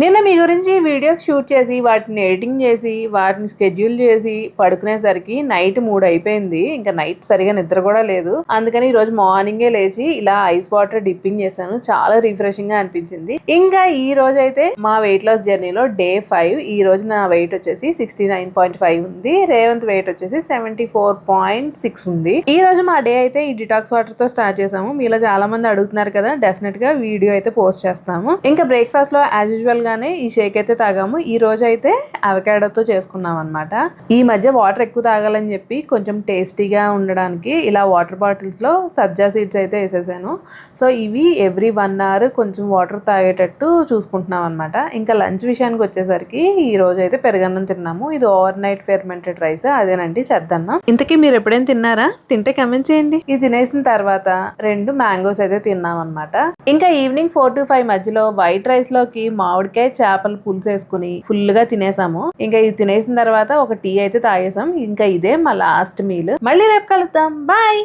నిన్న మీ గురించి videos shoot చేసి వాటిని ఎడిటింగ్ చేసి వాటిని షెడ్యూల్ చేసి పడుకునేసరికి నైట్ 3 అయిపోయింది. ఇంకా నైట్ సరిగా నిద్ర కూడా లేదు. అందుకని ఈ రోజు మార్నింగే లేచి ఇలా ఐస్ వాటర్ డిప్పింగ్ చేశాను. చాలా రిఫ్రెషింగ్ గా అనిపించింది. ఇంకా ఈ రోజు అయితే మా వెయిట్ లాస్ జర్నీలో డే 5. ఈ రోజు నా వెయిట్ వచ్చేసి 69.5 ఉంది. రేవంత్ వెయిట్ వచ్చేసి 74.6 ఉంది. ఈ రోజు మా డే అయితే ఈ డిటాక్స్ వాటర్ తో స్టార్ట్ చేసాము. మీలో చాలా మంది అడుగుతున్నారు కదా, డెఫినెట్ గా వీడియో అయితే పోస్ట్ చేస్తాము. ఇంకా బ్రేక్ఫాస్ట్ లో యాజ్ యూజువల్ గానే ఈ షేక్ అయితే తాగాము. ఈ రోజు అయితే అవకాడోతో చేసుకున్నాం అనమాట. ఈ మధ్య వాటర్ ఎక్కువ తాగాలని చెప్పి కొంచెం టేస్టీగా ఉండడానికి ఇలా వాటర్ బాటిల్స్ లో సబ్జా సీడ్స్ అయితే వేసేసాను. సో ఇవి ఎవ్రీ 1 అవర్ కొంచెం వాటర్ తాగేటట్టు చూసుకుంటున్నాం అనమాట. ఇంకా లంచ్ విషయానికి వచ్చేసరికి ఈ రోజు అయితే పెరుగన్నం తిన్నాము. ఇది ఓవర్ నైట్ ఫెర్మెంటెడ్ రైస్, అదేనండి చెద్దన్నం. ఇంతకీ మీరు ఎప్పుడైనా తిన్నారా? తింటే కమెంట్ చేయండి. ఇది తినేసిన తర్వాత 2 మ్యాంగోస్ అయితే తిన్నాం అనమాట. ఇంకా ఈవినింగ్ 4 to 5 మధ్యలో వైట్ రైస్ లోకి మామిడికాయ చేపలు పులుసు వేసుకుని ఫుల్ గా తినేసాము. ఇంకా ఇది తినేసిన తర్వాత ఒక టీ అయితే తాగేసాం. ఇంకా ఇదే మా లాస్ట్ మీల్. మళ్ళీ రేపు కలుద్దాం. బాయ్.